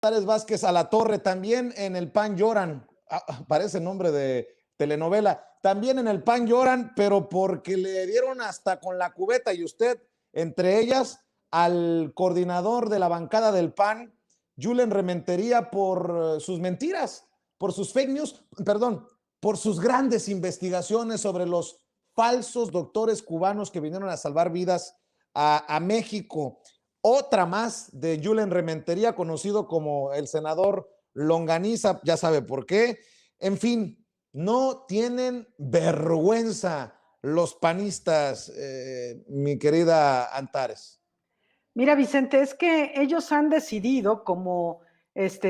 González Vázquez a la torre, también en el PAN lloran, parece nombre de telenovela, también en el PAN lloran, pero porque le dieron hasta con la cubeta y usted, entre ellas, al coordinador de la bancada del PAN, Julen Rementería, por sus mentiras, por sus fake news, perdón, por sus grandes investigaciones sobre los falsos doctores cubanos que vinieron a salvar vidas a México. Otra más de Julen Rementería, conocido como el senador Longaniza, ya sabe por qué. En fin, no tienen vergüenza los panistas, mi querida Antares. Mira, Vicente, es que ellos han decidido, como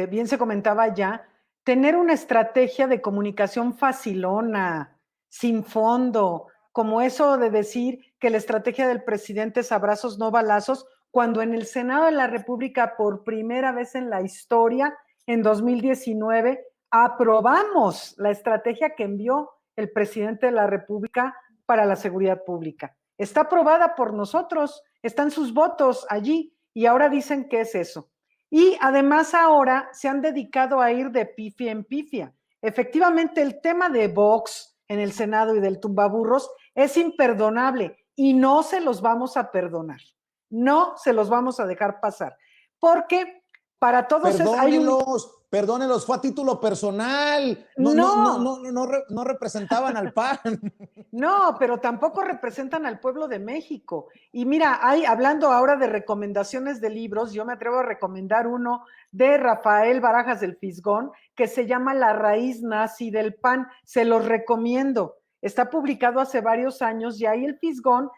bien se comentaba ya, tener una estrategia de comunicación facilona, sin fondo, como eso de decir que la estrategia del presidente es abrazos, no balazos, cuando en el Senado de la República, por primera vez en la historia, en 2019, aprobamos la estrategia que envió el presidente de la República para la seguridad pública. Está aprobada por nosotros, están sus votos allí y ahora dicen que es eso. Y además ahora se han dedicado a ir de pifia en pifia. Efectivamente, el tema de Vox en el Senado y del tumbaburros es imperdonable y no se los vamos a perdonar. No se los vamos a dejar pasar. Porque para todos hay un... Perdónenlos, fue a título personal. No, No representaban al PAN. no, pero tampoco representan al pueblo de México. Y mira, hablando ahora de recomendaciones de libros, yo me atrevo a recomendar uno de Rafael Barajas del Fisgón, que se llama La raíz nazi del PAN. Se los recomiendo. Está publicado hace varios años y ahí el Fisgón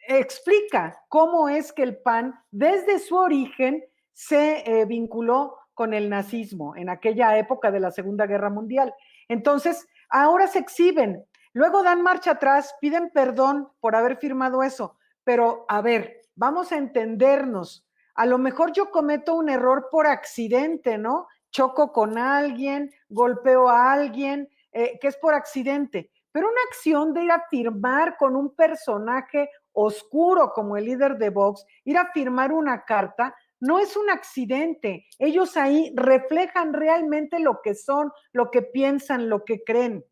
explica cómo es que el PAN, desde su origen, se vinculó con el nazismo en aquella época de la Segunda Guerra Mundial. Entonces, ahora se exhiben. Luego dan marcha atrás, piden perdón por haber firmado eso, pero a ver, vamos a entendernos. A lo mejor yo cometo un error por accidente, ¿no? Choco con alguien, golpeo a alguien, que es por accidente, pero una acción de ir a firmar con un personaje oscuro como el líder de Vox, ir a firmar una carta, no es un accidente. Ellos ahí reflejan realmente lo que son, lo que piensan, lo que creen.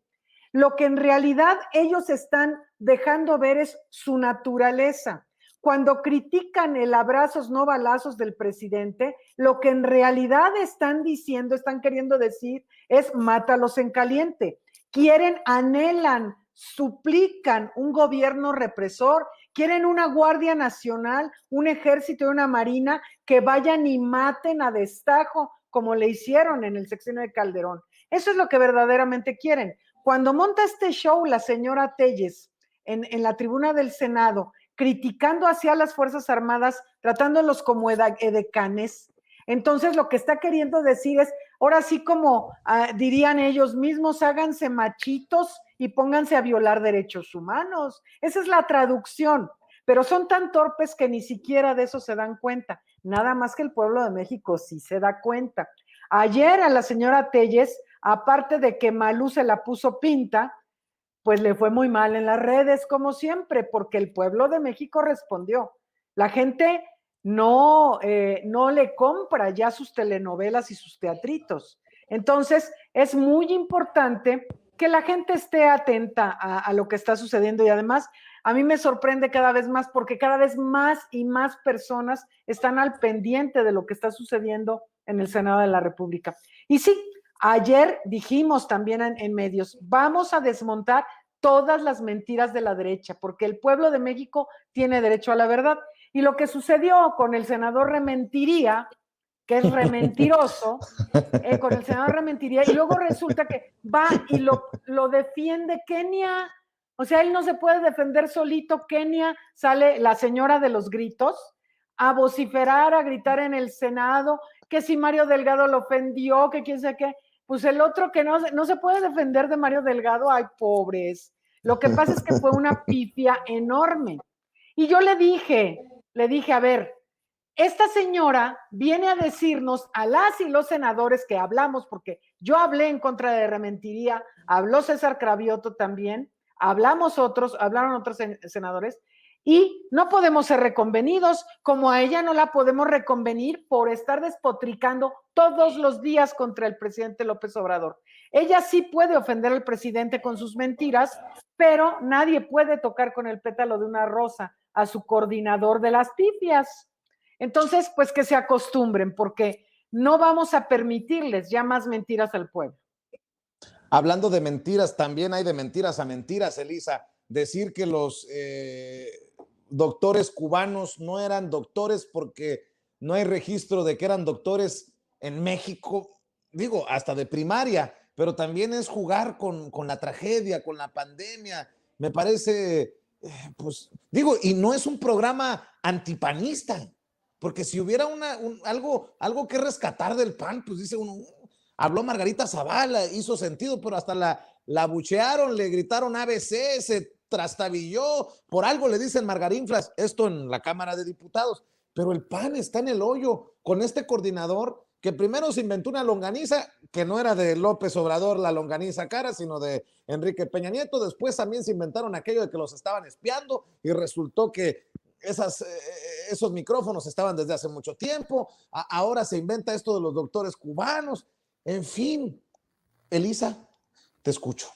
Lo que en realidad ellos están dejando ver es su naturaleza. Cuando critican el abrazos no balazos del presidente, lo que en realidad están diciendo, están queriendo decir es mátalos en caliente. Quieren, anhelan, suplican un gobierno represor, quieren una Guardia Nacional, un ejército y una marina que vayan y maten a destajo como le hicieron en el sexenio de Calderón. Eso es lo que verdaderamente quieren. Cuando monta este show la señora Telles en la tribuna del Senado, criticando hacia las Fuerzas Armadas, tratándolos como edecanes, entonces lo que está queriendo decir es, ahora sí como dirían ellos mismos, háganse machitos y pónganse a violar derechos humanos. Esa es la traducción, pero son tan torpes que ni siquiera de eso se dan cuenta. Nada más que el pueblo de México sí se da cuenta. Ayer a la señora Telles, aparte de que Malú se la puso pinta, pues le fue muy mal en las redes, como siempre, porque el pueblo de México respondió. La gente no le compra ya sus telenovelas y sus teatritos. Entonces, es muy importante que la gente esté atenta a lo que está sucediendo y además a mí me sorprende cada vez más porque cada vez más y más personas están al pendiente de lo que está sucediendo en el Senado de la República. Y sí, ayer dijimos también en medios, vamos a desmontar todas las mentiras de la derecha, porque el pueblo de México tiene derecho a la verdad. Y lo que sucedió con el senador Rementiría, que es rementiroso, con el senador Rementiría, y luego resulta que va y lo defiende Kenia. O sea, él no se puede defender solito. Kenia, sale la señora de los gritos a vociferar, a gritar en el Senado, que si Mario Delgado lo ofendió, que quién sabe qué. Pues el otro que no se puede defender de Mario Delgado, ay, pobres. Lo que pasa es que fue una pifia enorme. Y yo le dije, a ver, esta señora viene a decirnos a las y los senadores que hablamos, porque yo hablé en contra de Rementiría, habló César Cravioto también, hablaron otros senadores, Y no podemos ser reconvenidos, como a ella no la podemos reconvenir por estar despotricando todos los días contra el presidente López Obrador. Ella sí puede ofender al presidente con sus mentiras, pero nadie puede tocar con el pétalo de una rosa a su coordinador de las pifias. Entonces, pues que se acostumbren, porque no vamos a permitirles ya más mentiras al pueblo. Hablando de mentiras, también hay de mentiras a mentiras, Elisa. Decir que los doctores cubanos no eran doctores porque no hay registro de que eran doctores en México, digo, hasta de primaria, pero también es jugar con la tragedia, con la pandemia. Me parece, pues, digo, y no es un programa antipanista, porque si hubiera algo que rescatar del PAN, pues dice uno, habló Margarita Zavala, hizo sentido, pero hasta la buchearon, le gritaron ABC, se trastabilló, por algo le dicen Margarinflas, esto en la Cámara de Diputados, pero el PAN está en el hoyo con este coordinador que primero se inventó una longaniza que no era de López Obrador, la longaniza cara, sino de Enrique Peña Nieto. Después también se inventaron aquello de que los estaban espiando y resultó que esos micrófonos estaban desde hace mucho tiempo. Ahora se inventa esto de los doctores cubanos. En fin, Elisa, te escucho.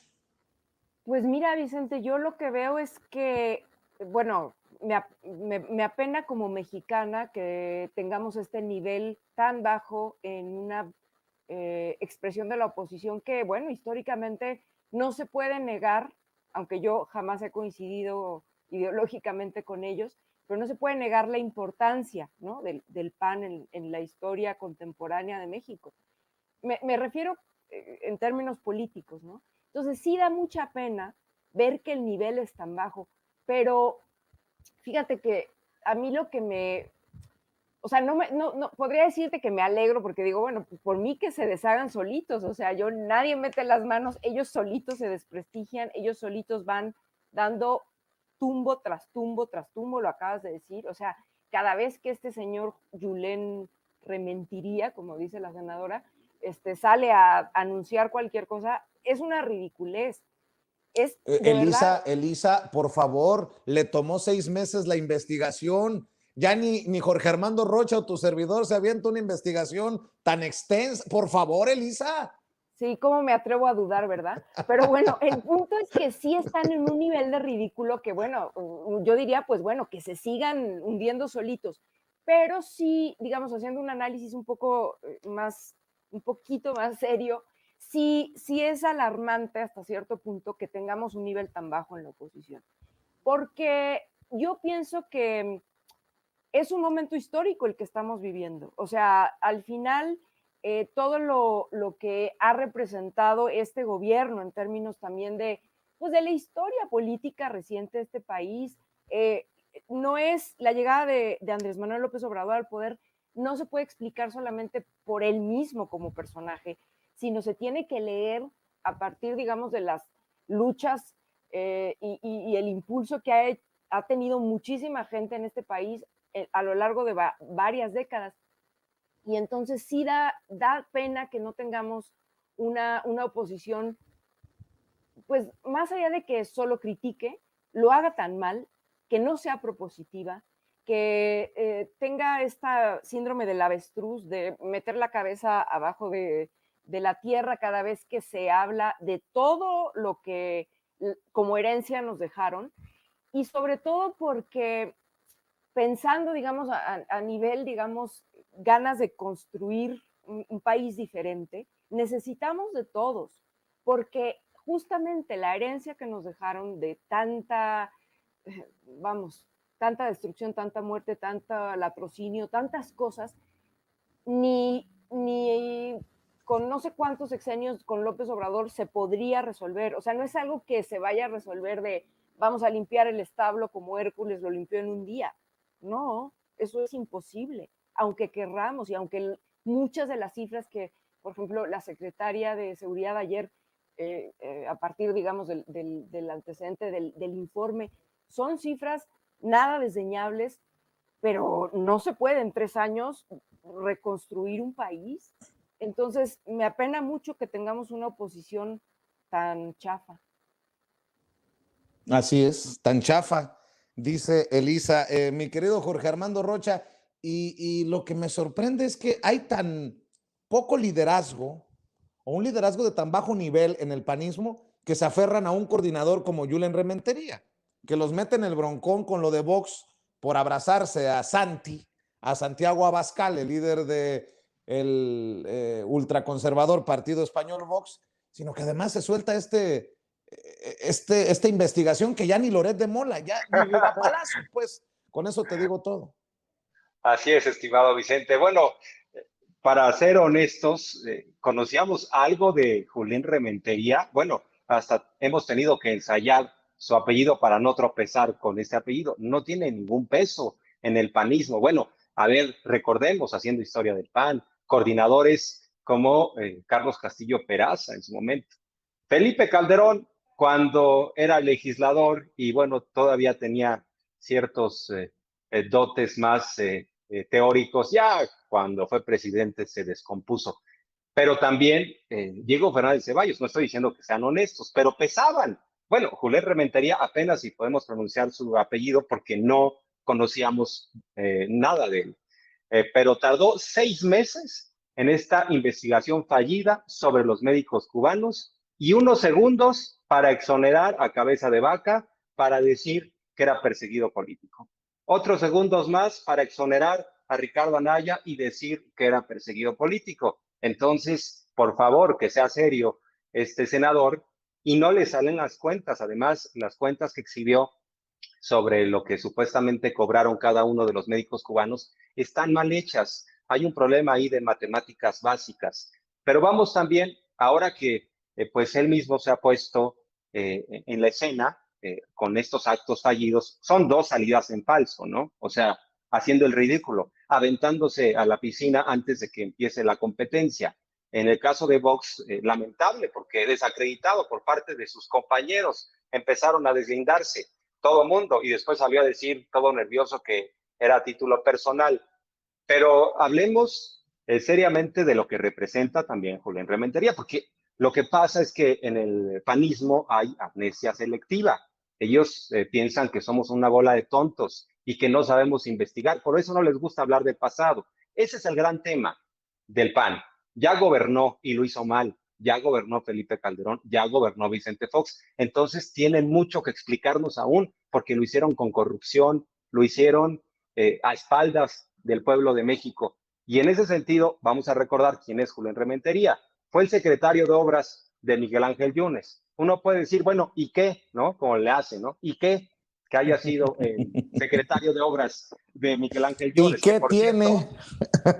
Pues mira, Vicente, yo lo que veo es que, bueno, me apena como mexicana que tengamos este nivel tan bajo en una expresión de la oposición que, bueno, históricamente no se puede negar, aunque yo jamás he coincidido ideológicamente con ellos, pero no se puede negar la importancia, ¿no?, del PAN en la historia contemporánea de México. Me refiero en términos políticos, ¿no? Entonces sí da mucha pena ver que el nivel es tan bajo, pero fíjate que a mí lo que o sea, no podría decirte que me alegro porque digo, bueno, pues por mí que se deshagan solitos, o sea, nadie mete las manos, ellos solitos se desprestigian, ellos solitos van dando tumbo tras tumbo tras tumbo, lo acabas de decir, o sea, cada vez que este señor Julen Rementiría, como dice la senadora, sale a anunciar cualquier cosa, es una ridiculez. Es de verdad. Elisa, por favor, le tomó 6 meses la investigación. Ya ni Jorge Armando Rocha o tu servidor se avienta una investigación tan extensa. Por favor, Elisa. Sí, cómo me atrevo a dudar, ¿verdad? Pero bueno, el punto es que sí están en un nivel de ridículo que, bueno, yo diría, pues bueno, que se sigan hundiendo solitos. Pero sí, digamos, haciendo un análisis un poquito más serio, sí es alarmante hasta cierto punto que tengamos un nivel tan bajo en la oposición. Porque yo pienso que es un momento histórico el que estamos viviendo. O sea, al final, todo lo que ha representado este gobierno en términos también pues de la historia política reciente de este país, no es la llegada de Andrés Manuel López Obrador al poder, no se puede explicar solamente por él mismo como personaje, sino se tiene que leer a partir, digamos, de las luchas y el impulso que ha tenido muchísima gente en este país a lo largo de varias décadas. Y entonces sí da pena que no tengamos una oposición, pues más allá de que solo critique, lo haga tan mal, que no sea propositiva, que tenga esta síndrome del avestruz, de meter la cabeza abajo de la tierra cada vez que se habla de todo lo que como herencia nos dejaron, y sobre todo porque pensando, digamos, a nivel, digamos, ganas de construir un país diferente, necesitamos de todos, porque justamente la herencia que nos dejaron de tanta, vamos, tanta destrucción, tanta muerte, tanta latrocinio, tantas cosas, ni con no sé cuántos sexenios con López Obrador se podría resolver. O sea, no es algo que se vaya a resolver de vamos a limpiar el establo como Hércules lo limpió en un día. No, eso es imposible, aunque querramos y aunque muchas de las cifras que, por ejemplo, la secretaria de Seguridad ayer, a partir, digamos, del antecedente del informe, son cifras nada desdeñables, pero no se puede en 3 años reconstruir un país. Entonces, me apena mucho que tengamos una oposición tan chafa. Así es, tan chafa. dice Elisa. Mi querido Jorge Armando Rocha, y lo que me sorprende es que hay tan poco liderazgo o un liderazgo de tan bajo nivel en el panismo que se aferran a un coordinador como Julen Rementería, que los mete en el broncón con lo de Vox por abrazarse a Santiago Abascal, el líder de el ultraconservador Partido Español Vox, sino que además se suelta esta investigación que ya ni Loret de Mola, ya ni Palacio, pues con eso te digo todo. Así es, estimado Vicente. Bueno, para ser honestos, conocíamos algo de Julen Rementería. Bueno, hasta hemos tenido que ensayar su apellido para no tropezar con este apellido. No tiene ningún peso en el panismo. Bueno, a ver, recordemos, haciendo historia del PAN, coordinadores como Carlos Castillo Peraza en su momento. Felipe Calderón, cuando era legislador y bueno, todavía tenía ciertos dotes más teóricos, ya cuando fue presidente se descompuso. Pero también Diego Fernández Ceballos, no estoy diciendo que sean honestos, pero pesaban. Bueno, Julen Rementería apenas si podemos pronunciar su apellido porque no conocíamos nada de él. Pero tardó 6 meses en esta investigación fallida sobre los médicos cubanos y unos segundos para exonerar a Cabeza de Vaca para decir que era perseguido político. Otros segundos más para exonerar a Ricardo Anaya y decir que era perseguido político. Entonces, por favor, que sea serio este senador y no le salen las cuentas. Además, las cuentas que exhibió sobre lo que supuestamente cobraron cada uno de los médicos cubanos están mal hechas. Hay un problema ahí de matemáticas básicas. Pero vamos también, ahora que pues él mismo se ha puesto en la escena con estos actos fallidos, son 2 salidas en falso, ¿no? O sea, haciendo el ridículo, aventándose a la piscina antes de que empiece la competencia. En el caso de Vox, lamentable, porque desacreditado por parte de sus compañeros, empezaron a deslindarse todo mundo y después salió a decir todo nervioso que era a título personal. Pero hablemos seriamente de lo que representa también Julen Rementería, porque lo que pasa es que en el panismo hay amnesia selectiva. Ellos piensan que somos una bola de tontos y que no sabemos investigar. Por eso no les gusta hablar del pasado. Ese es el gran tema del PAN. Ya gobernó y lo hizo mal. Ya gobernó Felipe Calderón, ya gobernó Vicente Fox. Entonces tienen mucho que explicarnos aún, porque lo hicieron con corrupción, lo hicieron a espaldas del pueblo de México. Y en ese sentido, vamos a recordar quién es Julen Rementería. Fue el secretario de Obras de Miguel Ángel Yunes. Uno puede decir, bueno, ¿y qué? ¿No? Como le hace, ¿no? ¿Y qué? Que haya sido secretario de Obras de Miguel Ángel Yunes. ¿Y qué tiene?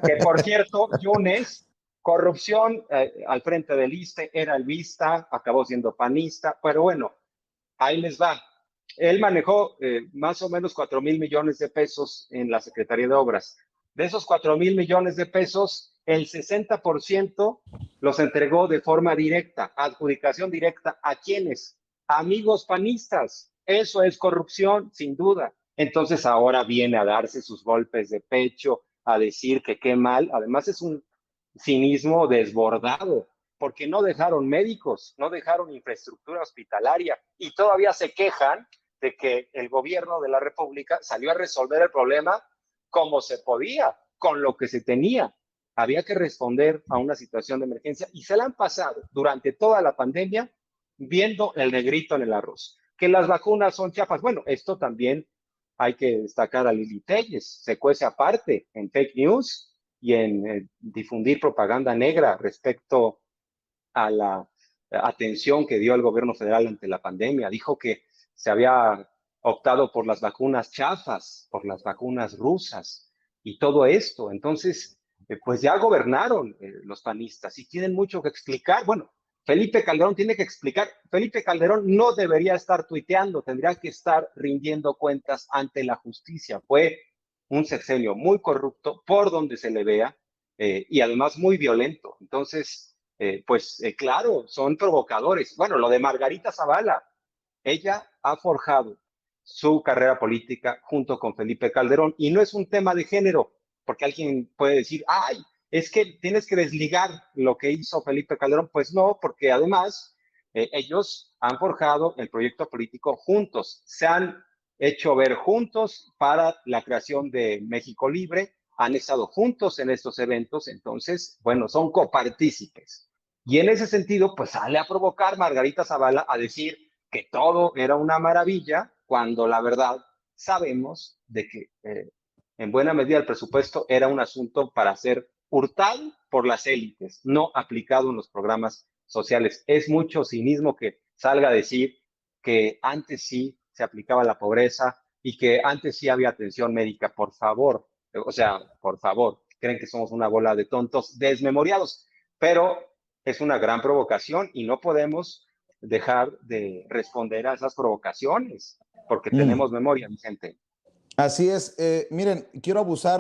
Que por cierto, Yunes, corrupción al frente del ISSSTE, era el vista, acabó siendo panista, pero bueno, ahí les va. Él manejó más o menos 4,000 millones de pesos en la Secretaría de Obras. De esos 4,000 millones de pesos, el 60% los entregó de forma directa, adjudicación directa. ¿A quiénes? Amigos panistas. Eso es corrupción, sin duda. Entonces ahora viene a darse sus golpes de pecho, a decir que qué mal. Además es un cinismo desbordado, porque no dejaron médicos, no dejaron infraestructura hospitalaria y todavía se quejan de que el gobierno de la República salió a resolver el problema como se podía, con lo que se tenía. Había que responder a una situación de emergencia y se la han pasado durante toda la pandemia viendo el negrito en el arroz. Que las vacunas son chafas. Bueno, esto también hay que destacar a Lili Telles, se cuece aparte en fake news y en difundir propaganda negra respecto a la atención que dio el gobierno federal ante la pandemia. Dijo que se había optado por las vacunas chafas, por las vacunas rusas y todo esto. Entonces, pues ya gobernaron los panistas y tienen mucho que explicar. Bueno, Felipe Calderón tiene que explicar. Felipe Calderón no debería estar tuiteando, tendría que estar rindiendo cuentas ante la justicia. Fue un sexenio muy corrupto por donde se le vea y además muy violento. Entonces, claro, son provocadores. Bueno, lo de Margarita Zavala, ella ha forjado su carrera política junto con Felipe Calderón y no es un tema de género, porque alguien puede decir, ay, es que tienes que desligar lo que hizo Felipe Calderón. Pues no, porque además ellos han forjado el proyecto político juntos, se han hecho ver juntos para la creación de México Libre, han estado juntos en estos eventos, entonces, bueno, son copartícipes. Y en ese sentido, pues sale a provocar Margarita Zavala a decir que todo era una maravilla, cuando la verdad sabemos de que en buena medida el presupuesto era un asunto para ser hurtado por las élites, no aplicado en los programas sociales. Es mucho cinismo que salga a decir que antes sí se aplicaba la pobreza y que antes sí había atención médica. Por favor, o sea, por favor, creen que somos una bola de tontos desmemoriados, pero es una gran provocación y no podemos dejar de responder a esas provocaciones porque tenemos memoria, Vicente. Así es. Miren, quiero abusar